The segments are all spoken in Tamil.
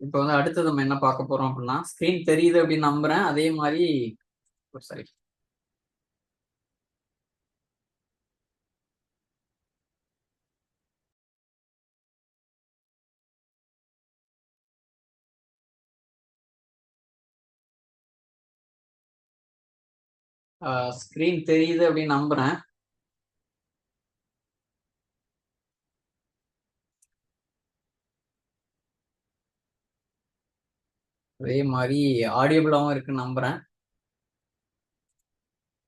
இப்போ வந்து அடுத்தது நம்ம என்ன பார்க்க போறோம் அப்படின்னா, ஸ்கிரீன் தெரியுது அப்படின்னு நம்புறேன். அதே மாதிரி சாரி, ஸ்கிரீன் தெரியுது அப்படின்னு நம்புறேன். அதே மாதிரி ஆடியபிளாவும் இருக்குன்னு நம்புறேன்.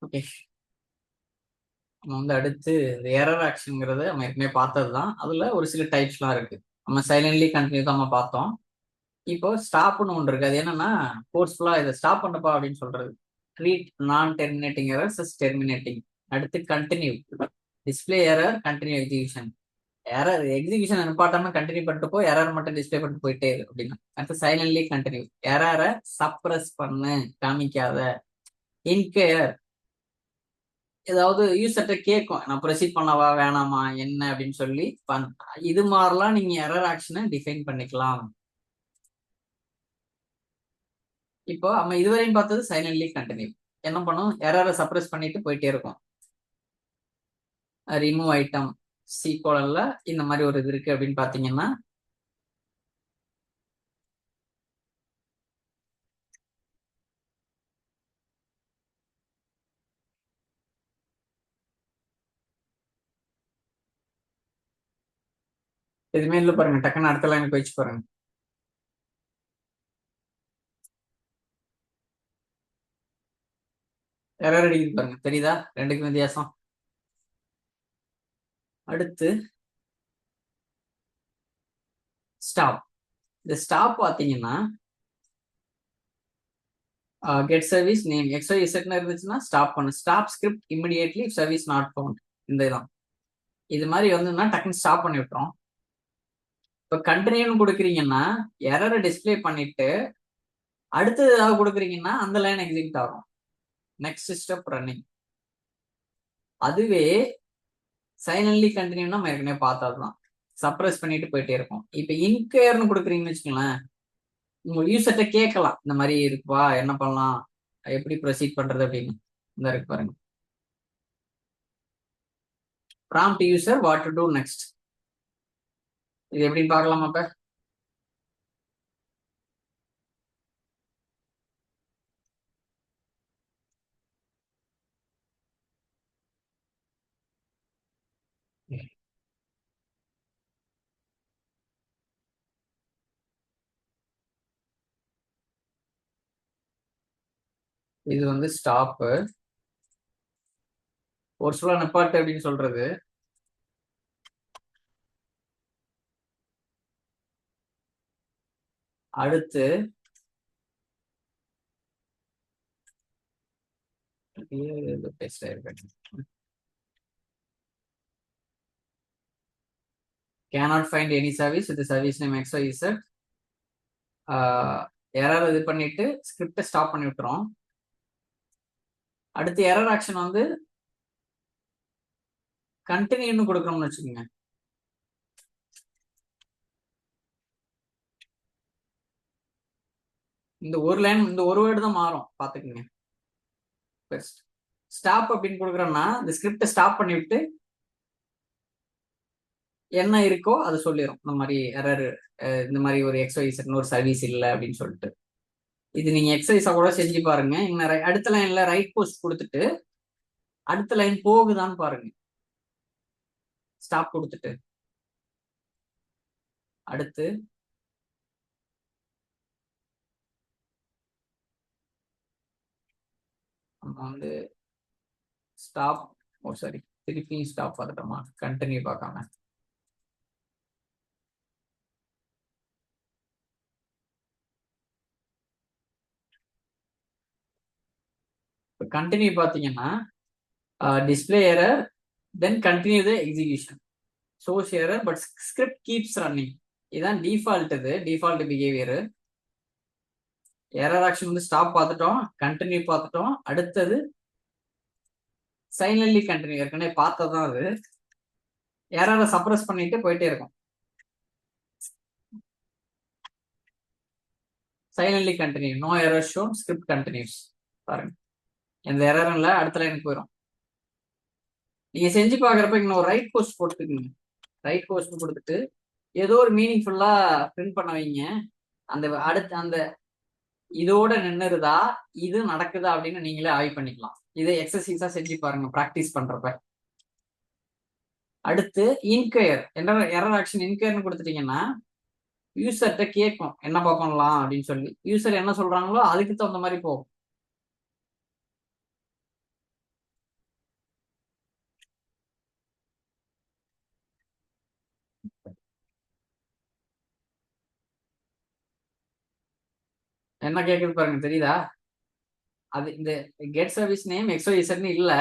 ஓகே, நம்ம வந்து அடுத்து இந்த எரர் ஆக்ஷனுங்கிறத நம்ம ஏற்கனவே பார்த்தது தான். அதுல ஒரு சில டைப்ஸ்லாம் இருக்கு. நம்ம சைலண்ட்லி கண்டினியூ தான் நம்ம பார்த்தோம். இப்போ ஸ்டாப்னு ஒன்று இருக்கு. அது என்னன்னா, ஃபோர்ஸ்ஃபுல்லா இதை ஸ்டாப் பண்ணப்பா அப்படின்னு சொல்றது. Treat non terminating error terminating. அடுத்து continue, display error, continue execution. Error execution important continue பண்ணிட்டு போ, எரர் மட்டும் டிஸ்பிளே பண்ணிட்டு போயிட்டே இரு அப்படின்னா. அடுத்து சைலண்ட்லி கண்டினியூ, எரரை சப்ரஸ் பண்ணு, காமிக்காத. இன்கேர், ஏதாவது யூசர்ட்ட கேட்கும், நான் ப்ரொசீட் பண்ணவா வேணாமா என்ன அப்படின்னு சொல்லி இது மாதிரிலாம் நீங்க எரர் ஆக்ஷனை டிஃபைன் பண்ணிக்கலாம். இப்போ நம்ம இதுவரையும் பார்த்தது சைலண்ட்லி கண்டினியூ. என்ன பண்ணும், எரரை சப்ரஸ் பண்ணிட்டு போயிட்டே இருக்கும். ரிமூவ் ஐட்டம் சீக்வல்ல இந்த மாதிரி ஒரு இது இருக்கு அப்படின்னு பாத்தீங்கன்னா, எதுவுமே இல்லை பாருங்க, டக்குன்னு அடுத்த லைனுக்கு வச்சு பாருங்க. எரர் அடிக்குது பாருங்க, தெரியுதா ரெண்டுக்கும் வித்தியாசம்? அடுத்து ஸ்டாப். இந்த ஸ்டாப் பாத்தீங்கன்னா, கெட் சர்வீஸ் நேம் எக்ஸ்ட்ரா இசட்னு இருந்துச்சுன்னா ஸ்டாப் பண்ணு. Stop script immediately service not found. இந்த இதான் இது மாதிரி வந்துன்னா டக்குன்னு ஸ்டாப் பண்ணி விட்டுரும். இப்போ கண்டினியூன்னு கொடுக்குறீங்கன்னா எரரை டிஸ்பிளே பண்ணிட்டு அடுத்தது ஏதாவது கொடுக்குறீங்கன்னா அந்த லைன் எக்ஸிக்யூட் ஆகும். Next step running. அதுவே சைலண்ட்லி கண்டினியூனா நம்ம ஏற்கனவே பார்த்ததுதான், சப்ரஸ் பண்ணிட்டு போயிட்டே இருக்கும். இப்போ இன்கேர்னு கொடுக்குறீங்கன்னு வச்சுக்கோங்களேன், உங்க யூசர்ட்ட கேட்கலாம், இந்த மாதிரி இருக்குப்பா என்ன பண்ணலாம், எப்படி ப்ரொசீட் பண்றது அப்படின்னு. இந்த இருக்கு பாருங்க, prompt user what to do next. இது எப்படின்னு பார்க்கலாமா? இப்ப இது வந்து ஸ்டாப், ஒரு சொல்ல நிப்பாட்டு அப்படின்னு சொல்றது. அடுத்து cannot find any service with the service name XYZ. Error இது பண்ணிட்டு ஸ்கிரிப்டை ஸ்டாப் பண்ணி விட்டுரும். அடுத்து எரர் ஆக்ஷன் வந்து கண்டினியூன்னு கொடுக்கணும்னு வச்சுக்கோங்க. இந்த ஒரு லைன், இந்த ஒரு வேர்டு தான் மாறும், பாத்துக்கோங்க. ஸ்டாப் அப்படின்னு கொடுக்குறோம்னா இந்த ஸ்கிரிப்டை ஸ்டாப் பண்ணி விட்டு என்ன இருக்கோ அதை சொல்லிடும். இந்த மாதிரி எரர், இந்த மாதிரி ஒரு எக்ஸைஸ்னு ஒரு சர்வீஸ் இல்லை அப்படின்னு சொல்லிட்டு. இது நீங்க எக்ஸசைஸா கூட செஞ்சு பாருங்க. அடுத்த லைன்ல ரைட் போஸ்ட் கொடுத்துட்டு அடுத்த லைன் போகுதான்னு பாருங்க, ஸ்டாப் கொடுத்துட்டு. அடுத்து நம்ம வந்து ஸ்டாப், ஓ சாரி, திருப்பி ஸ்டாப் பார்த்துட்டோமா, கண்டினியூ பார்க்காம. இப்போ கண்டினியூ பார்த்தீங்கன்னா display error, then continue the execution, source error but script keeps running. இதுதான் டிஃபால்ட், இது டிஃபால்ட் பிஹேவியர். எரர் ஆக்ஷன் வந்து ஸ்டாப் பார்த்துட்டோம், கண்டினியூ பார்த்துட்டோம். அடுத்தது சைலண்ட்லி கண்டினியூ, ஏற்கனவே பார்த்ததான் அது. எரரை சப்ரஸ் பண்ணிட்டு போயிட்டே இருக்கும். Silently continue, no error shown, script continues. பாருங்க, எந்த எரரும் இல்லை, அடுத்த லைனுக்கு போயிடும். நீங்க செஞ்சு பாக்குறப்ப இங்க ஒரு ரைட் போஸ்ட் போட்டுக்கணும். ரைட் போஸ்ட் கொடுத்துட்டு ஏதோ ஒரு மீனிங்ஃபுல்லா பிரிண்ட் பண்ண வைங்க. அந்த அடுத்து அந்த இதோட நின்னுருதா, இது நடக்குதா அப்படின்னு நீங்களே ஆய்வு பண்ணிக்கலாம். இதை எக்ஸசைஸா செஞ்சு பாருங்க ப்ராக்டிஸ் பண்றப்ப. அடுத்து இன்கொயர், எரர் ஆக்ஷன் இன்கொயர்னு கொடுத்துட்டீங்கன்னா யூசர்கிட்ட கேட்கும் என்ன பண்ணலாம் அப்படின்னு சொல்லி. யூசர் என்ன சொல்றாங்களோ அதுக்கு தகுந்த மாதிரி போகும். என்ன கேக்குது பாருங்க, தெரியுதா? அது இந்த கெட் சர்வீஸ் நேம் எக்ஸ்ஒய்சட்னு இல்ல,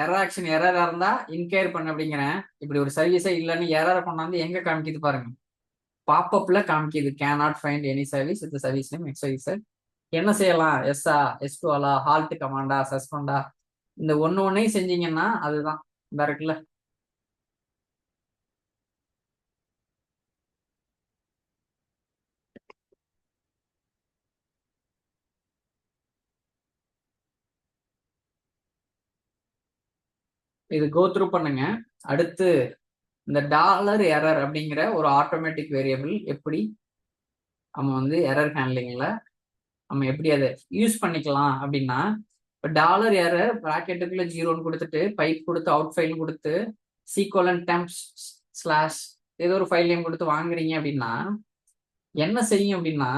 எரர் ஆக்ஷன் எரரா இருந்தா இன்கொயர் பண்ண அப்படிங்கிறேன். இப்படி ஒரு சர்வீஸே இல்லைன்னு எரரை கொண்டாந்து எங்க காமிக்குது பாருங்க, பாப்அப்ல காமிக்குது. Can not find any service with service name XYZ. என்ன செய்யலாம்? எஸ்ஆ, எஸ்2ஆலா, ஹால்ட் கமாண்டா, சஸ்பெண்டா, இந்த ஒன்னையும் செஞ்சீங்கன்னா அதுதான் இந்த இருக்குல்ல. இது கோ த்ரூ பண்ணுங்க. அடுத்து இந்த டாலர் எரர் அப்படிங்கிற ஒரு ஆட்டோமேட்டிக் வேரியபிள் எப்படி நம்ம வந்து எரர் ஹேண்ட்லிங்ல நம்ம எப்படி அதை யூஸ் பண்ணிக்கலாம் அப்படின்னா, இப்போ டாலர் எரர் ப்ராக்கெட்டுக்குள்ள 0ன்னு கொடுத்துட்டு பைப் கொடுத்து அவுட் ஃபைல் கொடுத்து சீக்வலன் டெம்ப் ஸ்லாஷ் ஏதோ ஒரு ஃபைல் நேம் கொடுத்து வாங்குறீங்க அப்படின்னா என்ன செய்யும் அப்படின்னா,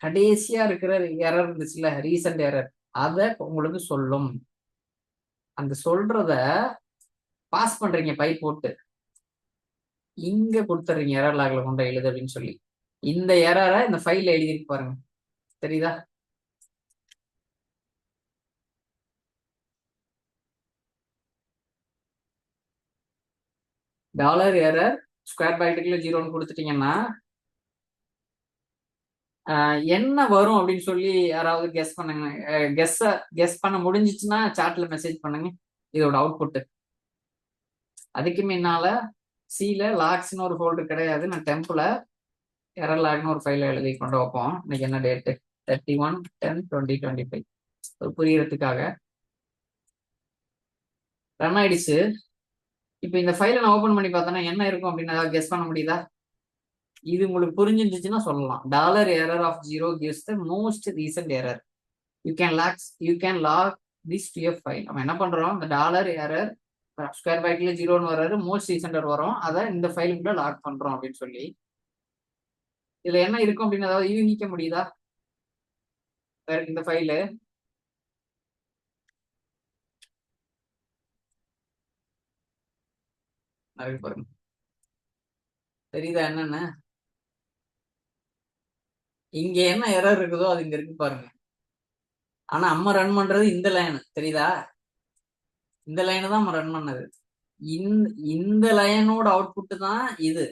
கடைசியா இருக்கிற எரர் இருந்துச்சுல, ரீசன்ட் எரர், அதை உங்களுக்கு சொல்லும். அந்த சொல்றத பாஸ் பண்றீங்க பைப் போட்டு, இங்க கொடுத்துறீங்க எரர் லாக்ல கொண்டு எழுது அப்படின்னு சொல்லி. இந்த எரரை இந்த ஃபைல்ல எழுதிருக்கு பாருங்க, தெரியுதா? டாலர் எரர் ஸ்கொயர் பிராக்கெட்டுக்குள்ள 0ன்னு கொடுத்துட்டீங்கன்னா என்ன வரும் அப்படின்னு சொல்லி யாராவது கெஸ் பண்ணுங்க. கெஸ் பண்ண முடிஞ்சிச்சுன்னா சாட்ல மெசேஜ் பண்ணுங்க இதோட அவுட்புட். அதுக்கு முன்னால சில லாக்ஸ்னு ஒரு ஃபோல்டர் கிடையாது, நான் டெம்ப்ல எரர் லாக்னு ஒரு ஃபைல எழுதி கொண்டு வைப்போம். இன்னைக்கு என்ன டேட்டு? 31/10/2025. ஒரு புரியறதுக்காக ரன் ஆயிடுச்சு. இப்போ இந்த ஃபைலை நான் ஓபன் பண்ணி பார்த்தேன்னா என்ன இருக்கும் அப்படின்னு ஏதாவது கெஸ் பண்ண முடியுதா? இது உங்களுக்கு புரிஞ்சிருந்துச்சுன்னா சொல்லலாம். Dollar error of 0 gives the most recent error. You can log this to your file. நம்ம என்ன பண்றோம், இந்த டாலர் எரர் ஸ்கொயர் பிராக்கெட்ல 0ன்னு வர்றாரு, மோஸ்ட் ரீசெண்டர் வரும், அதை இந்த ஃபைலுக்குள்ள லாக் பண்றோம் அப்படின்னு சொல்லி. இதுல என்ன இருக்கும் அப்படின்னு ஏதாவது யூகிக்க முடியுதா? இந்த ஃபைலு பாருங்க, தெரியுதா என்னன்னு? இங்க என்ன எரர் இருக்குதோ அது இங்க இருக்கு பாருங்க. ஆனா நம்ம ரன் பண்றது இந்த லைன், தெரியுதா? இந்த லைனை தான் நம்ம ரன் பண்ணது. இந்த லைனோட அவுட்புட் தான் இது.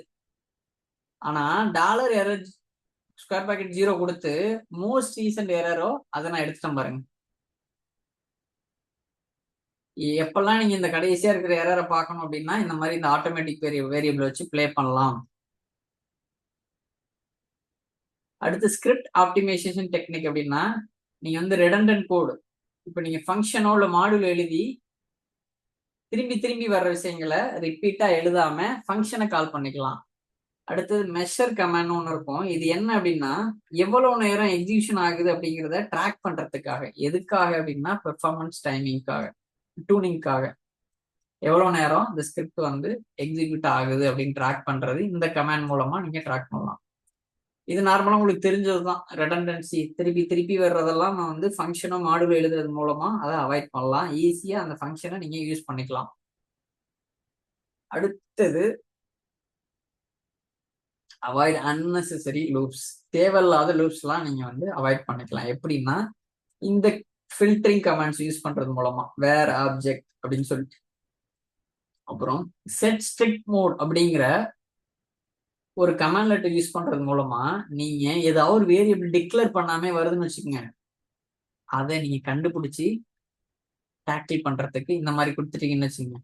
ஆனா டாலர் எரர் ஸ்கொயர் பிராக்கெட் 0 கொடுத்து மோஸ்ட் ரீசன்ட் எரரோ அதை நான் எடுத்துட்டேன் பாருங்க. எப்பெல்லாம் நீங்க இந்த கடைசியா இருக்கிற எரரை பார்க்கணும் அப்படின்னா இந்த மாதிரி இந்த ஆட்டோமேட்டிக் வேரியபிள் வச்சு பிளே பண்ணலாம். அடுத்து ஸ்கிரிப்ட் ஆப்டிமைசேஷன் டெக்னிக் அப்படின்னா, நீங்க வந்து ரெடண்டன்ட் கோடு, இப்போ நீங்க ஃபங்க்ஷனோ இல்லை மாடியூல் எழுதி திரும்பி திரும்பி வர்ற விஷயங்களை ரிப்பீட்டா எழுதாம ஃபங்க்ஷனை கால் பண்ணிக்கலாம். அடுத்தது மெஷர் கமாண்ட் ஒன்று இருக்கும். இது என்ன அப்படின்னா, எவ்வளவு நேரம் எக்ஸிகியூஷன் ஆகுது அப்படிங்கிறத ட்ராக் பண்றதுக்காக. எதுக்காக அப்படின்னா, பெர்ஃபார்மன்ஸ் டைமிங்காக, டூனிங்காக. எவ்வளவு நேரம் இந்த ஸ்கிரிப்ட் வந்து எக்ஸிக்யூட் ஆகுது அப்படின்னு ட்ராக் பண்றது இந்த கமாண்ட் மூலமா நீங்க ட்ராக் பண்ணலாம். இது நார்மலா உங்களுக்கு தெரிஞ்சதுதான். ரெடண்டன்சி திருப்பி திருப்பி வர்றதெல்லாம் நான் வந்து ஃபங்க்ஷனோ மாடுல எழுதுறது மூலமா அதை அவாய்ட் பண்ணலாம். ஈஸியா அந்த ஃபங்க்ஷனை நீங்க யூஸ் பண்ணிக்கலாம். அடுத்தது அவாய்ட் அன்னெசரி லூப்ஸ். தேவையில்லாத லூப்ஸ் எல்லாம் நீங்க வந்து அவாய்ட் பண்ணிக்கலாம். எப்படின்னா, இந்த ஃபில்டரிங் கமாண்ட்ஸ் யூஸ் பண்றது மூலமா, வேர் ஆப்ஜெக்ட் அப்படின்னு சொல்லிட்டு, அப்புறம் செட் ஸ்ட்ரிக்ட் மோட் அப்படிங்கிற ஒரு கமாண்ட் லெட்டர் யூஸ் பண்றது மூலமா நீங்க ஏதாவது ஒரு வேரியபிள் டிக்ளேர் பண்ணாமே வருதுன்னு வச்சுக்கோங்க, அதை நீங்க கண்டுபிடிச்சி டேக்கிள் பண்றதுக்கு இந்த மாதிரி கொடுத்துட்டீங்கன்னு வச்சுக்கோங்க.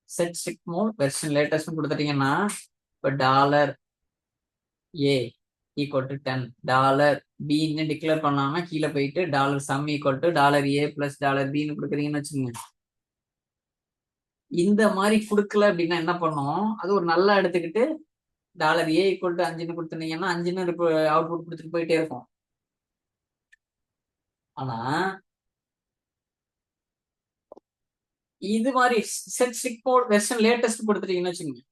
Set strict mode version latest கொடுத்துட்டீங்கன்னா, இப்போ dollar A equal to 10 dollar பின்னு டிக்ளேர் பண்ணாம கீழே போயிட்டு dollar sum equal to dollar A plus dollar பின்னு கொடுக்குறீங்கன்னு வச்சுக்கோங்க. இந்த மாதிரி கொடுக்கல அப்படின்னா என்ன பண்ணும், அது ஒரு நல்லா எடுத்துக்கிட்டு டாலர் ஏ ஈக்குவல் டு 5ன்னு கொடுத்துருந்தீங்கன்னா 5ன்னு அவுட்புட் கொடுத்துட்டு போயிட்டே இருக்கும். ஆனா இது மாதிரி set strict mode version latest கொடுத்துட்டீங்கன்னு வச்சுக்கோங்க,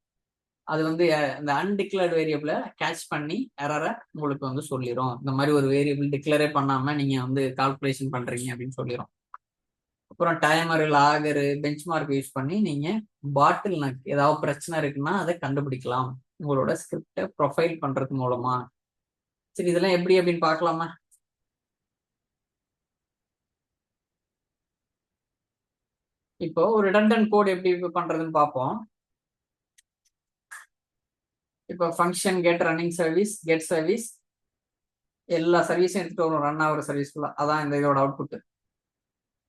அது வந்து இந்த அன்டிக்ளேர்ட் வேரியபிளை கேட்ச் பண்ணி எரரை உங்களுக்கு வந்து சொல்லிடும். இந்த மாதிரி ஒரு வேரியபிள் டிக்ளேரே பண்ணாம நீங்க வந்து கால்குலேஷன் பண்றீங்க அப்படின்னு சொல்லிடும். அப்புறம் டைமரு, லாகரு, பெஞ்ச் மார்க் யூஸ் பண்ணி நீங்க பாட்டில் நக் ஏதாவது பிரச்சனை இருக்குன்னா அதை கண்டுபிடிக்கலாம் உங்களோட ஸ்கிரிப்டை ப்ரொஃபைல் பண்றது மூலமா. சரி, இதெல்லாம் எப்படி அப்படின்னு பார்க்கலாமா? இப்போ ஒரு ரிடண்டன்ட் கோட் எப்படி பண்றதுன்னு பார்ப்போம். இப்போ function get running service, get service, எல்லா சர்வீஸும் எடுத்துட்டு வரும் ரன் ஆகிற சர்வீஸ்க்குள்ள. அதான் இந்த இதோட அவுட்புட்.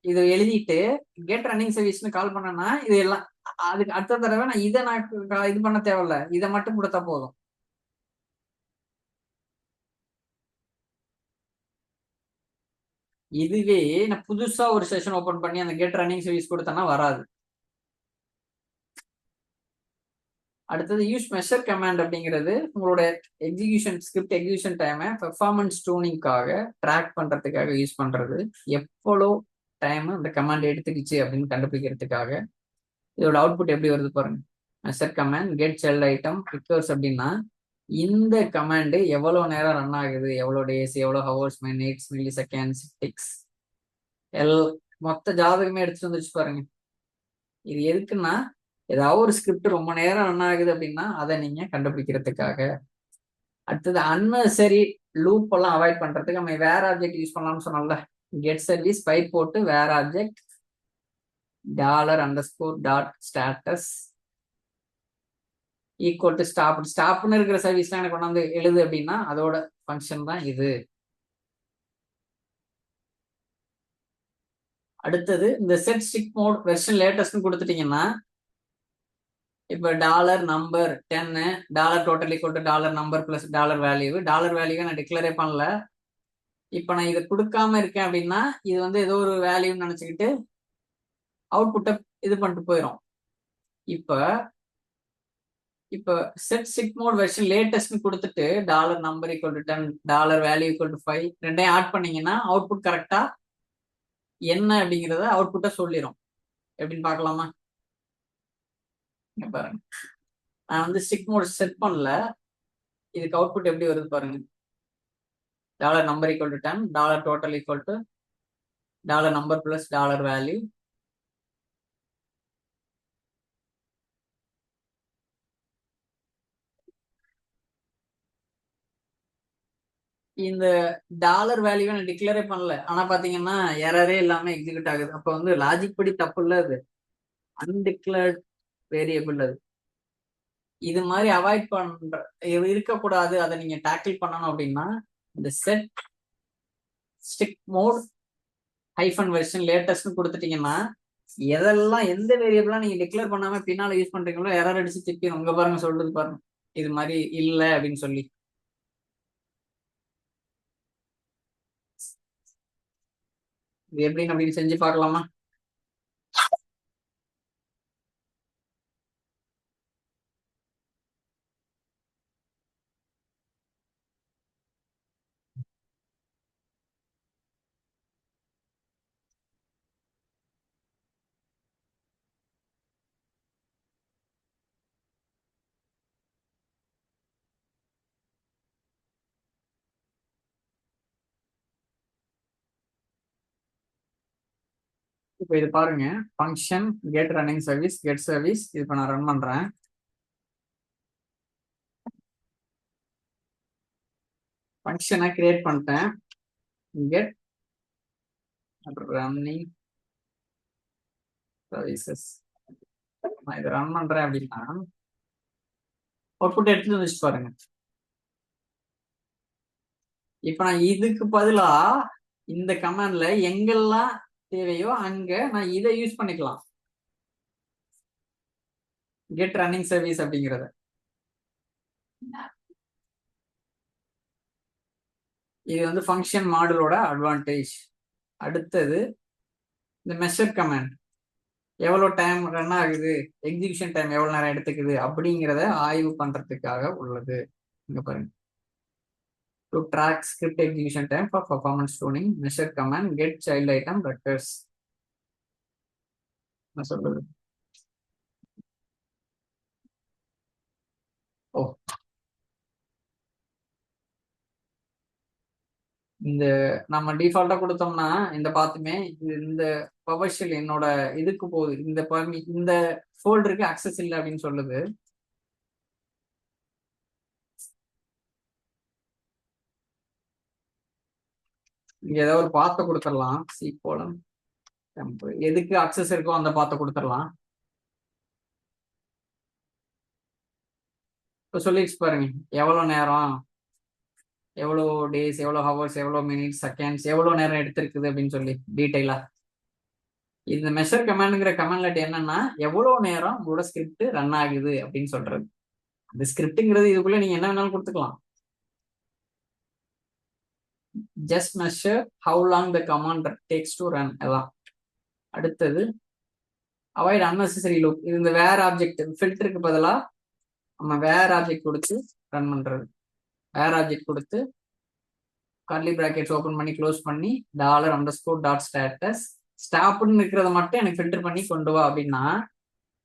இதை எழுதிட்டு கெட் ரன்னிங் சர்வீஸ்னு கால் பண்ணேன்னா இது எல்லாம் அதுக்கு அடுத்த தடவை நான் இதை இது பண்ண தேவையில்ல, இதை மட்டும் கொடுத்தா போதும். இதுவே நான் புதுசா ஒரு செஷன் ஓபன் பண்ணி அந்த கெட் ரன்னிங் சர்வீஸ் கொடுத்தேன்னா வராது. அடுத்தது யூஸ் மெஷர் கமாண்ட் அப்படிங்கிறது உங்களோட எக்ஸிகியூஷன் ஸ்கிரிப்ட் எக்ஸிகியூஷன் டைமை பெர்ஃபார்மன்ஸ் டூனிங்காக ட்ராக் பண்றதுக்காக யூஸ் பண்றது. எவ்வளோ டைம் அந்த கமாண்ட் எடுத்துக்கிச்சு அப்படின்னு கண்டுபிடிக்கிறதுக்காக. இதோட அவுட்புட் எப்படி வருது பாருங்க. Measure command get child item recurse அப்படின்னா இந்த கமாண்ட் எவ்வளவு நேரம் ரன் ஆகுது, எவ்வளவு டேஸ், எவ்வளவு hours, minutes, milliseconds, ticks, மொத்த ஜாதகமே எடுத்துட்டு வந்துச்சு பாருங்க. இது எதுக்குன்னா ஏதாவது ஒரு ஸ்கிரிப்ட் ரொம்ப நேரம் ரன் ஆகுது அப்படின்னா அதை நீங்க கண்டுபிடிக்கிறதுக்காக. அடுத்தது அன்னெசரி லூப் எல்லாம் அவாய்ட் பண்றதுக்கு நம்ம வேற ஆப்ஜெக்ட் யூஸ் பண்ணலாம்னு சொன்னோம்ல. கெட் சர்வீஸ் பைப் போட்டு வேற object dollar underscore dot status equal to ஸ்டாப்னு இருக்கிற சர்வீஸ்லாம் எனக்கு கொண்டாந்து எழுது அப்படின்னா அதோட ஃபங்க்ஷன் தான் இது. அடுத்தது இந்த செட் ஸ்ட்ரிக் மோட் வெர்ஷன் லேட்டஸ்ட்னு கொடுத்துட்டீங்கன்னா இப்போ dollar number 10 dollar total equal to dollar number plus dollar value. Dollar வேல்யூவை நான் டிக்ளேரே பண்ணல. இப்போ நான் இதை கொடுக்காம இருக்கேன் அப்படின்னா இது வந்து ஏதோ ஒரு வேல்யூன்னு நினைச்சுக்கிட்டு அவுட்புட்டை இது பண்ணிட்டு போயிடும். இப்போ இப்போ செட் ஸ்ட்ரிக் மோட் வெர்ஷன் லேட்டஸ்ட்னு கொடுத்துட்டு dollar number equal to 10 dollar value equal to 5 ரெண்டையும் ஆட் பண்ணீங்கன்னா அவுட்புட் கரெக்டா என்ன அப்படிங்கிறத அவுட்புட்டை சொல்லிடும். எப்படின்னு பார்க்கலாமா? பாருங்க, நான் வந்து ஸ்ட்ரிக் மோட் செட் பண்ணல. இதுக்கு அவுட்புட் எப்படி வருது பாருங்க. Dollar number equal to 10 dollar total equal to dollar number plus dollar value. இந்த டாலர் வேல்யூவை நான் டிக்ளேரே பண்ணல, ஆனா பாத்தீங்கன்னா எரரே இல்லாம எக்ஸிக்யூட் ஆகுது. அப்ப வந்து லாஜிக் படி தப்பு இல்ல, அது அன்டிக்ளேர்ட் வேரியபிள். அது இது மாதிரி அவாய்ட் பண்ற இருக்கக்கூடாது. அதை நீங்க டேக்கிள் பண்ணணும் அப்படின்னா இந்த set strict mode hyphen version லேட்டஸ்ட்னு கொடுத்துட்டீங்கன்னா எதெல்லாம் எந்த வேரியபிளா நீங்க டிக்ளேர் பண்ணாம பின்னால யூஸ் பண்றீங்களோ எரர் அடிச்சு திருப்பி உங்க பாருங்க சொல்றது பாருங்க இது மாதிரி இல்ல அப்படின்னு சொல்லி. இது எப்படின்னு அப்படின்னு செஞ்சு பார்க்கலாமா? இப்போ இது பாருங்க, function get running service get service. இப்போ நான் ரன் பண்றேன். ஃபங்க்ஷனை கிரியேட் பண்ணிட்டேன். Get running services. நான் இதை ரன் பண்றேன் அப்படின்னா அவுட்புட் எடுத்துட்டு வந்துச்சு பாருங்க. இப்ப நான் இதுக்கு பதிலா இந்த கமாண்ட்ல எங்கெல்லாம் தேவையோ அங்க நான் இதை யூஸ் பண்ணிக்கலாம். கெட் ரன்னிங் சர்வீஸ் அப்படிங்கிறத இது வந்து ஃபங்க்ஷன் மாடலோட அட்வான்டேஜ். அடுத்தது இந்த மெஷர் கமாண்ட் எவ்வளோ டைம் ரன் ஆகுது, எக்ஸிகியூஷன் டைம் எவ்வளோ நேரம் எடுத்துக்குது அப்படிங்கிறத ஆய்வு பண்றதுக்காக உள்ளது. இங்க பாருங்க, to track script execution time for performance tuning measure command get child item recurse. என்ன சொல்றது? ஓ, இந்த நம்ம டிஃபால்ட்டா கொடுத்தோம்னா இந்த பார்த்துமே இந்த பவர்ஷெல் என்னோட இதுக்கு போகுது, இந்த ஃபோல்டருக்கு அக்சஸ் இல்லை அப்படின்னு சொல்லுது. இங்க ஏதாவது ஒரு பாத்தை கொடுத்துடலாம், சி கோலம் எதுக்கு அக்சஸ் இருக்கோ அந்த பாத்தை கொடுத்துடலாம். இப்போ சொல்லிடுச்சு பாருங்க, எவ்வளோ நேரம், எவ்வளோ டேஸ், எவ்வளோ ஹவர்ஸ், எவ்வளோ மினிட்ஸ், செகண்ட்ஸ், எவ்வளோ நேரம் எடுத்திருக்குது அப்படின்னு சொல்லி டீட்டெயிலா. இந்த மெஷர் கமாண்டுங்கிற கமாண்ட்லெட் என்னன்னா எவ்வளோ நேரம் உங்களோட ஸ்கிரிப்ட் ரன் ஆகுது அப்படின்னு சொல்றது. இந்த ஸ்கிரிப்டுங்கிறது இதுக்குள்ள நீங்க என்ன வேணாலும் கொடுத்துக்கலாம். Just measure how long the command takes to run. அதான். அடுத்தது அவாய்ட் அன்னெசரி லூப். இது இந்த வேற ஆப்ஜெக்ட் ஃபில்டருக்கு பதிலா நம்ம வேற ஆப்ஜெக்ட் கொடுத்து ரன் பண்றது. வேற ஆப்ஜெக்ட் கொடுத்து கர்லி பிராக்கெட்ஸ் ஓபன் பண்ணி க்ளோஸ் பண்ணி $_.status ஸ்டாப்னு இருக்கிறத மட்டும் எனக்கு ஃபில்டர் பண்ணி கொண்டு வா அப்படின்னா,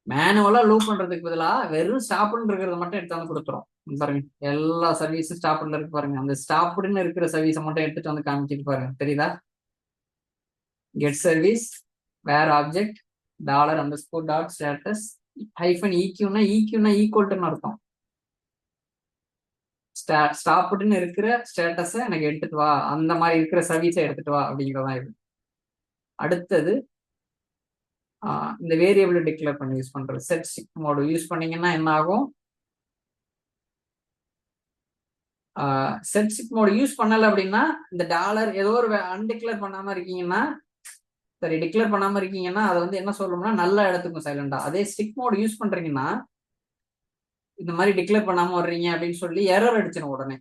மேனுவலா லூப் பண்றதுக்கு பதிலாக வெறும் ஸ்டாப்னு இருக்கிறத மட்டும் எடுத்து வந்து கொடுத்துரும். பாருங்க, எல்லா சர்வீஸும் ஸ்டாப்ல இருக்கு பாருங்க. அந்த ஸ்டாப்னு இருக்கிற சர்வீஸை மட்டும் எடுத்துட்டு வந்து காமிச்சிட்டு பாருங்க, தெரியுதா? Get service where object $_.status -EQனா ஈக்குவல் டு அர்த்தம். ஸ்டாப்னு இருக்கிற ஸ்டேட்டஸை எனக்கு எடுத்துட்டு வா, அந்த மாதிரி இருக்கிற சர்வீஸை எடுத்துட்டு வா அப்படிங்கிறதான் இது. அடுத்தது இந்த வேரியபிள் டிக்ளேர் பண்ணி யூஸ் பண்றது. செட் ஸ்டிக் மோடு யூஸ் பண்ணீங்கன்னா என்ன ஆகும்? செட் ஸ்டிக் மோடு யூஸ் பண்ணல அப்படின்னா இந்த டாலர் ஏதோ ஒரு அன்டிக்ளேர் பண்ணாம இருக்கீங்கன்னா, சரி டிக்ளேர் பண்ணாம இருக்கீங்கன்னா அதை வந்து என்ன சொல்லணும்னா நல்லா எடுத்துக்கும் சைலண்டா. அதே ஸ்டிக் மோடு யூஸ் பண்றீங்கன்னா இந்த மாதிரி டிக்ளேர் பண்ணாம வர்றீங்க அப்படின்னு சொல்லி எரர் அடிச்சிடும் உடனே.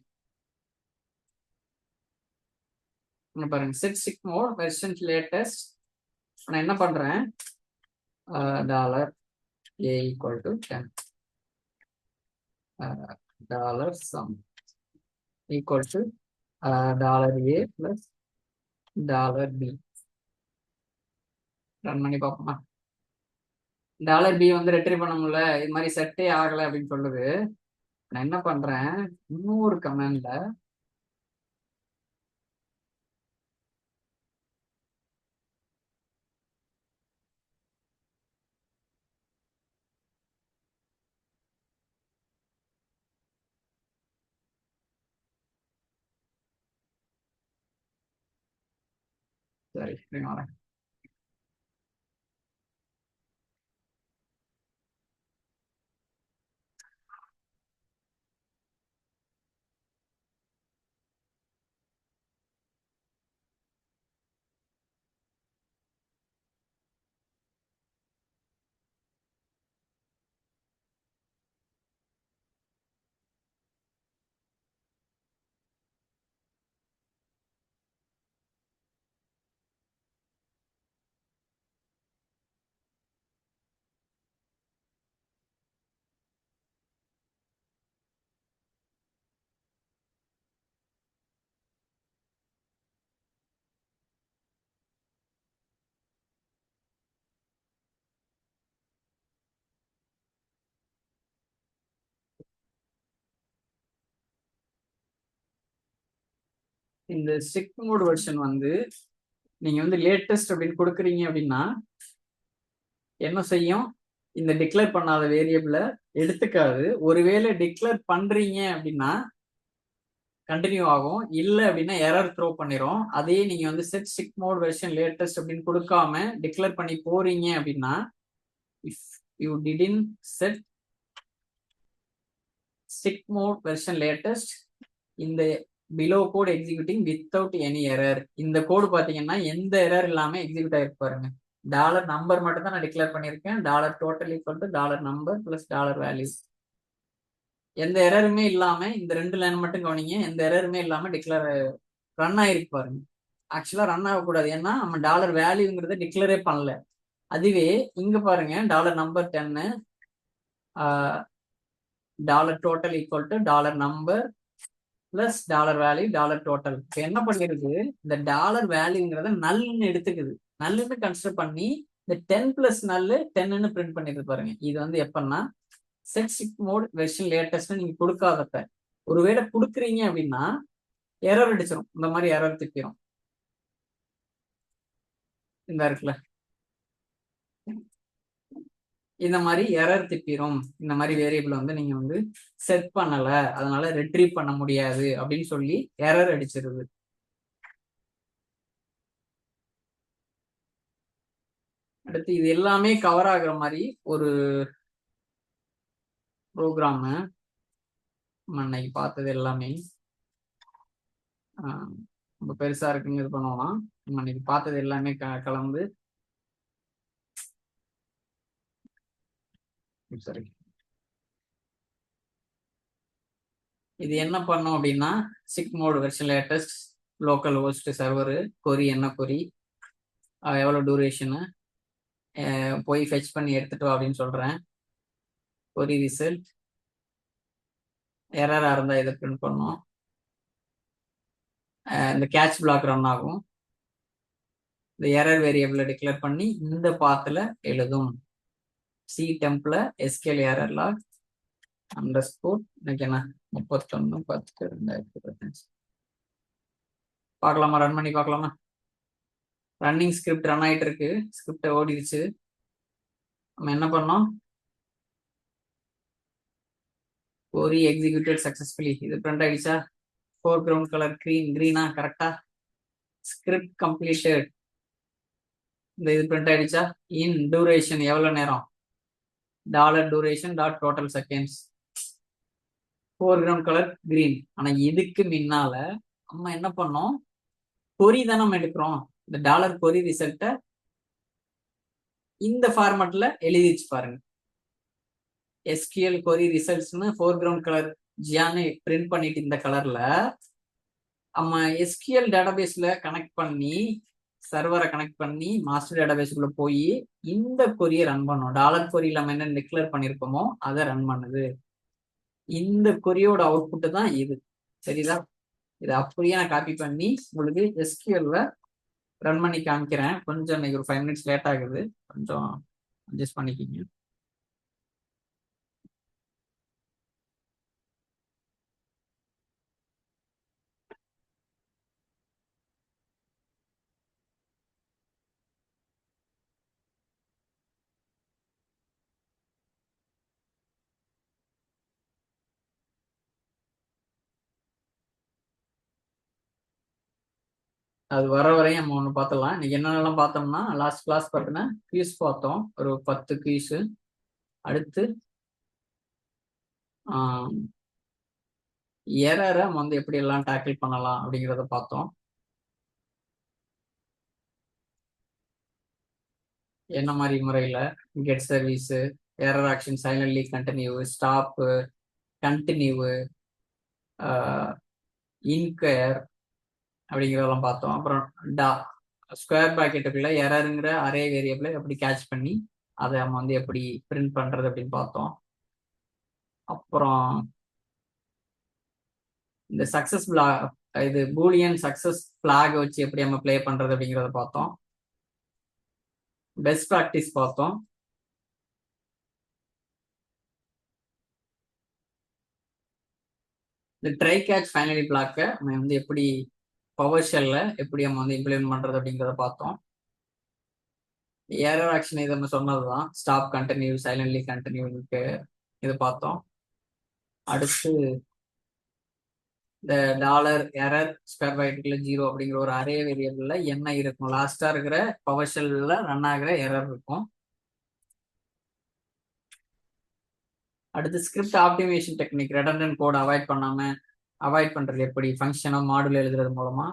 பாருங்க, set strict mode version latest. நான் என்ன பண்றேன், $a = 10 $sum equal to $a plus $b. Run பண்ணி பார்ப்போமா? $b வந்து ரெட்ரீவ் பண்ண முடியல, இது மாதிரி செட்டே ஆகலை அப்படின்னு சொல்லுது. நான் என்ன பண்றேன், இன்னொரு கமெண்ட்ல சரி வரேன். இந்த ஸ்டிக் மோட் வெர்ஷன் வந்து நீங்க வந்து லேட்டஸ்ட் அப்படின்னு கொடுக்குறீங்க அப்படின்னா என்ன செய்யும், இந்த டிக்ளேர் பண்ணாத வேரியபிளை எடுத்துக்காது. ஒருவேளை டிக்ளேர் பண்றீங்க அப்படின்னா கண்டினியூ ஆகும், இல்லை அப்படின்னா எரர் த்ரோ பண்ணிரும். அதே நீங்க வந்து set strict mode version latest அப்படின்னு கொடுக்காம டிக்ளேர் பண்ணி போறீங்க அப்படின்னா, if you didn't set strict mode version latest இந்த below code executing without any error. இந்த கோடு பாத்தீங்கன்னா எந்த எரர் இல்லாம எக்ஸிக்யூட் ஆயிருக்கு பாருங்க. $நம்பர் மட்டும் தான் நான் டிக்ளேர் பண்ணியிருக்கேன். $total = $number plus $value. எந்த எரருமே இல்லாம இந்த 2 லைன் மட்டும் கவனிங்க, எந்த எரருமே இல்லாம டிக்ளேர் ரன் ஆயிருக்கு பாருங்க. ஆக்சுவலா ரன் ஆகக்கூடாது, ஏன்னா நம்ம டாலர் வேல்யூங்கிறத டிக்ளரே பண்ணல. அதுவே இங்க பாருங்க, dollar number 10 dollar total equal to dollar number plus dollar value dollar total. இப்போ என்ன பண்ணிருக்கு, இந்த டாலர் வேல்யூங்கிறத நல்லுன்னு எடுத்துக்குது, நல்லுன்னு கன்சிடர் பண்ணி இந்த 10 பிளஸ் நல்லு 10ன்னு பிரிண்ட் பண்ணிருக்கு பாருங்க. இது வந்து எப்பன்னா set strict mode version latest நீங்க கொடுக்காதப்ப. ஒருவேளை கொடுக்குறீங்க அப்படின்னா எரர் அடிச்சிடும், இந்த மாதிரி எரர் திப்பிடும். இந்த இருக்குல்ல, இந்த மாதிரி எரர் திப்பிடும். இந்த மாதிரி வேரியபிள் வந்து நீங்க வந்து செட் பண்ணல, அதனால ரெட்ரீவ் பண்ண முடியாது அப்படின்னு சொல்லி எரர் அடிச்சிருது. அடுத்து இது எல்லாமே கவர் ஆகுற மாதிரி ஒரு ப்ரோக்ராம் அன்னைக்கு பார்த்தது எல்லாமே ரொம்ப பெருசா இருக்குங்க. இது பண்ணுவோம்னா நம்ம அன்னைக்கு பார்த்தது எல்லாமே கலந்து சரி. இது என்ன பண்ணும் அப்படின்னா, சிக் mode version latest localhost server query, என்ன கொரி, எவ்வளோ டூரேஷனு, போய் ஃபெச் பண்ணி எடுத்துட்டு வா அப்படின்னு சொல்றேன். கொரி ரிசல்ட் எரரா இருந்தா இதை பிரிண்ட் பண்ணும். இந்த கேட்ச் பிளாக் ரன் ஆகும். இந்த எரர் வேரியபிளை டிக்ளேர் பண்ணி இந்த பாத்துல எழுதும். சி டெம்ப்ல எஸ்கேல் எரர் லாக் அண்டர்ஸ்கோர் இன்னைக்கு என்ன 31/10/2015. பார்க்கலாமா, ரன் பண்ணி பார்க்கலாமா? ரன்னிங் ஸ்கிரிப்ட் ரன் ஆயிட்டு இருக்கு, ஸ்கிரிப்ட் ஓடிடுச்சு. நம்ம என்ன பண்ணோம், கொரி எக்ஸிக்யூட்டட் சக்சஸ்ஃபுல்லி, இது பிரிண்ட் ஆயிடுச்சா? ஃபோர் கிரவுண்ட் கலர் கிரீனா, கரெக்டா? ஸ்கிரிப்ட் கம்ப்ளீட்டட், இந்த இது பிரிண்ட் ஆயிடுச்சா? இன் டூரேஷன் எவ்வளவு நேரம், dollar duration dot total seconds, four ground colour green. ஆனா இதுக்கு முன்னால நம்ம என்ன பண்ணோம், கொரி தானே நம்ம எடுக்கிறோம். இந்த டாலர் கொரி ரிசல்ட்டை இந்த ஃபார்மேட்ல எழுதிச்சு பாருங்க. எஸ்கியூஎல் கொரி ரிசல்ட்ஸ்னு ஃபோர் கிரவுண்ட் கலர் ஜியான்னு பிரிண்ட் பண்ணிட்டு இந்த கலர்ல நம்ம எஸ்கியூஎல் டேட்டாபேஸ்ல கனெக்ட் பண்ணி, சர்வரை கனெக்ட் பண்ணி மாஸ்டர் டேட்டாபேஸ்க்குள்ள போய் இந்த கொரியை ரன் பண்ணோம். டாலர் கொரி நம்ம என்ன டிக்ளேர் பண்ணிருக்கோமோ அதை ரன் பண்ணுது. இந்த கொரியோட அவுட்புட் தான் இது. சரிதா? இதை அப்படியே நான் காப்பி பண்ணி உங்களுக்கு எஸ்கியூஎல்ல ரன் பண்ணி காமிக்கிறேன். கொஞ்சம் இன்னைக்கு ஒரு 5 minutes லேட் ஆகுது, கொஞ்சம் அட்ஜஸ்ட் பண்ணிக்கிங்க. அது வர வரையும் நம்ம ஒன்று பார்த்துடலாம். இன்னைக்கு என்னென்னலாம் பார்த்தோம்னா, லாஸ்ட் கிளாஸ் பார்த்தீங்கன்னா குயிஸ் பார்த்தோம், ஒரு 10 குயிஸ். அடுத்து எரரை வந்து எப்படி எல்லாம் டேக்கிள் பண்ணலாம் அப்படிங்கிறத பார்த்தோம். என்ன மாதிரி முறையில் get service, error action, silently continue, stop, continue, inquire அப்படிங்கிறதெல்லாம் பார்த்தோம். அப்புறம் ஸ்கொயர் பாக்கெட்டுக்குள்ள எரருங்கிற அரே வேரியபிளை எப்படி கேட்ச் பண்ணி அதை நம்ம வந்து எப்படி பிரிண்ட் பண்றது அப்படின்னு பார்த்தோம். அப்புறம் இந்த சக்சஸ் பிளாக், இது பூலியன் சக்சஸ் பிளாக் வச்சு எப்படி நம்ம பிளே பண்றது அப்படிங்கிறத பார்த்தோம். பெஸ்ட் ப்ராக்டிஸ் பார்த்தோம். இந்த ட்ரை கேட்ச் ஃபைனலி பிளாக்கை நம்ம வந்து எப்படி பவர் ஷெல்ல எப்படி நம்ம வந்து இம்ப்ளிமெண்ட் பண்றது அப்படிங்கிறத பார்த்தோம். எரர் ஆக்ஷன் இது நம்ம சொன்னதுதான், ஸ்டாப், கண்டினியூ, சைலண்ட்லி கண்டினியூக்கு இது பார்த்தோம். அடுத்து இந்த டாலர் எரர் ஸ்கொயர் பாக்கெட்டுக்குள்ள 0 அப்படிங்கிற ஒரு அரே வேரியபிள்ல என்ன இருக்கும், லாஸ்டா இருக்கிற பவர் ஷெல்ல ரன் ஆகிற எரர் இருக்கும். அடுத்து script optimization technique, redundant code avoid பண்றது எப்படி, ஃபங்க்ஷனோ மாடுல எழுதுறது மூலமா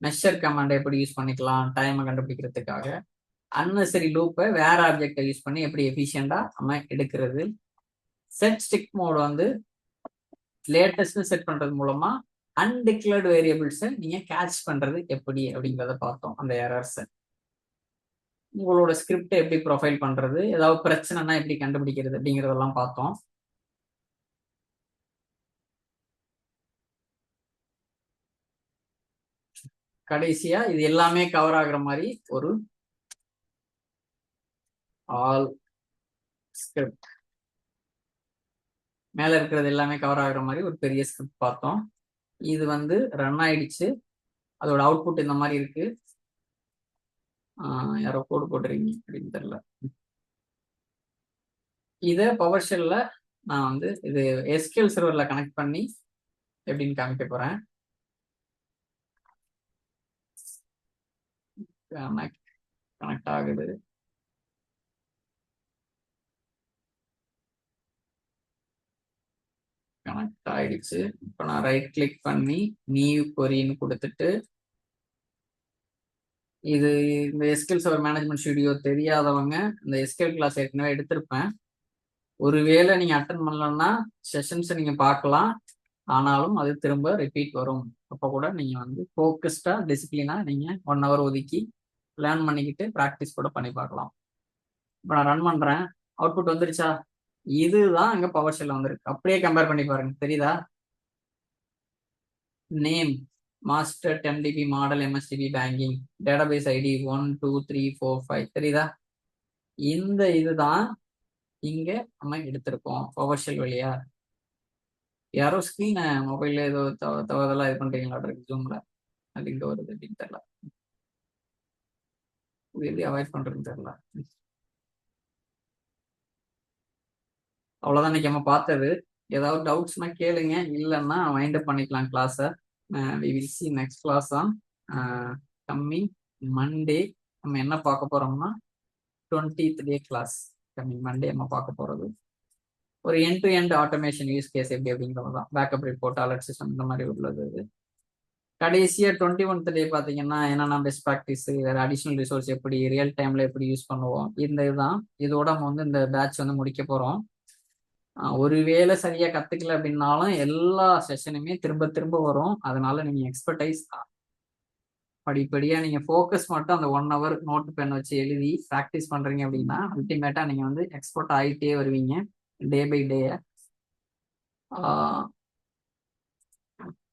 மெஷர் கமாண்டை எப்படி யூஸ் பண்ணிக்கலாம் டைமை கண்டுபிடிக்கிறதுக்காக, அன்னெசரி லூப்பை வேற ஆப்ஜெக்டை யூஸ் பண்ணி எப்படி எஃபிஷியண்டா நம்ம எடுக்கிறது, செட் ஸ்டிக் மோட் வந்து லேட்டஸ்ட் செட் பண்றது மூலமா அன்டிக்ளேர்டு வேரியபிள்ஸை நீங்க கேட்ச் பண்றது எப்படி அப்படிங்கிறத பார்த்தோம். அந்த எரர்ஸை உங்களோட ஸ்கிரிப்டை எப்படி ப்ரொஃபைல் பண்றது, ஏதாவது பிரச்சனைனா எப்படி கண்டுபிடிக்கிறது அப்படிங்கிறதெல்லாம் பார்த்தோம். கடைசியா இது எல்லாமே கவர் ஆகுற மாதிரி ஒரு ஆல் ஸ்கிரிப்ட், மேல இருக்கிறது எல்லாமே கவர் ஆகுற மாதிரி ஒரு பெரிய ஸ்கிரிப்ட் பார்த்தோம். இது வந்து ரன் ஆயிடுச்சு. அதோட அவுட்புட் இந்த மாதிரி இருக்கு. யாரோ கோடு போட்டுறீங்க அப்படின்னு தெரியல. இதை பவர் ஷெல்ல நான் வந்து இது எஸ்கியூஎல் சர்வர்ல கனெக்ட் பண்ணி எப்படின்னு காமிக்க போறேன். கனெக்ட் ஆகுது. கனெக்ட் ஆயிடுச்சு. இப்போ நான் ரைட் கிளிக் பண்ணி நியூ கொரின்னு கொடுத்துட்டு, இது இந்த எஸ்கியூஎல் சர்வர் மேனேஜ்மெண்ட் ஸ்டுடியோ தெரியாதவங்க இந்த எஸ்கியூஎல் கிளாஸ் ஏற்கனவே எடுத்திருப்பேன். ஒருவேளை நீங்க அட்டன் பண்ணலன்னா செஷன்ஸை நீங்க பார்க்கலாம், ஆனாலும் அது திரும்ப ரிப்பீட் வரும். அப்போ கூட நீங்க வந்து ஃபோக்கஸ்டா டிசிப்ளினா நீங்க 1 hour ஒதுக்கி லேர்ன் பண்ணிக்கிட்டு ப்ராக்டிஸ் கூட பண்ணி பார்க்கலாம். இப்போ நான் ரன் பண்றேன். அவுட்புட் வந்துருச்சா? இதுதான் அங்க பவர் ஷெல்ல வந்திருக்கு. அப்படியே கம்பேர் பண்ணி பாருங்க, தெரியுதா? Name master 10 DB model MSDB banking database ID 1 2 3 4 5 தெரியுதா? இந்த இதுதான் இங்க நம்ம எடுத்திருக்கோம் பவர் ஷெல் வழியா. யாரோ ஸ்கிரீனை மொபைல்ல ஏதோ தவறுதலா இது பண்றீங்களா ஜூம்ல, அது இங்க வருது அப்படின்னு தெரியல. இது எப்படி அவாய்ட் பண்றதுன்னு தெரியல. அவ்வளவுதான் இன்னைக்கு நம்ம பார்த்தது. ஏதாவது டவுட்ஸ்னா கேளுங்க, இல்லைன்னா வைண்ட் அப் பண்ணிக்கலாம் கிளாஸை. we will see next class on coming Monday. நம்ம என்ன பார்க்க போறோம்னா 20th day class. Coming Monday நம்ம பார்க்க போறது ஒரு end to end automation use case எப்படி அப்படிங்கிறது தான். பேக்கப் ரிப்போர்ட், அலர்ட் சிஸ்டம் இந்த மாதிரி உள்ளது. கடைசியா 21th டே பார்த்தீங்கன்னா என்னென்ன பெஸ்ட் ப்ராக்டிஸ், வேற அடிஷனல் ரிசோர்ஸ் எப்படி ரியல் டைம்ல எப்படி யூஸ் பண்ணுவோம், இந்த இதுதான். இதோட நம்ம வந்து இந்த பேட்ச் வந்து முடிக்க போறோம். ஒருவேளை சரியா கத்துக்கல அப்படின்னாலும் எல்லா செஷனுமே திரும்ப திரும்ப வரும். அதனால நீங்க எக்ஸ்பர்டைஸ் படிப்படியா நீங்க ஃபோக்கஸ் மட்டும் அந்த 1 hour நோட்டு பென் வச்சு எழுதி ப்ராக்டிஸ் பண்றீங்க அப்படின்னா அல்டிமேட்டா நீங்க வந்து எக்ஸ்பர்ட் ஆகிட்டே வருவீங்க டே பை டே.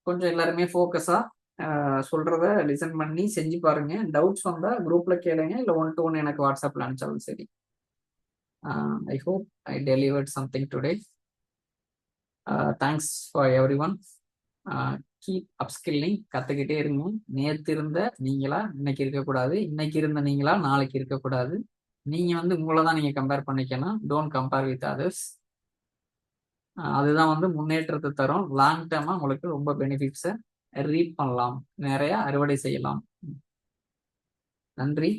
கொஞ்சம் எல்லாருமே ஃபோக்கஸா சொல்றத லிசன் பண்ணி செஞ்சு பாருங்க. டவுட்ஸ் வந்தா குரூப்ல கேளுங்க, இல்லை 1 to 1 எனக்கு வாட்ஸ்அப்ல அனுப்பிச்சாலும் சரி. I hope I delivered something today. Thanks for every one. Keep upskilling, கத்துக்கிட்டே இருங்க. நேற்று இருந்த நீங்களா இன்னைக்கு இருக்கக்கூடாது, இன்னைக்கு இருந்த நீங்களா நாளைக்கு இருக்கக்கூடாது. நீங்க வந்து உங்களை தான் நீங்க கம்பேர் பண்ணிக்கணும். Don't compare with others. அதுதான் வந்து முன்னேற்றத்தை தரும். லாங் டேர்மா உங்களுக்கு ரொம்ப பெனிஃபிட்ஸை ரீட் பண்ணலாம், நிறைய அறுவடை செய்யலாம். நன்றி.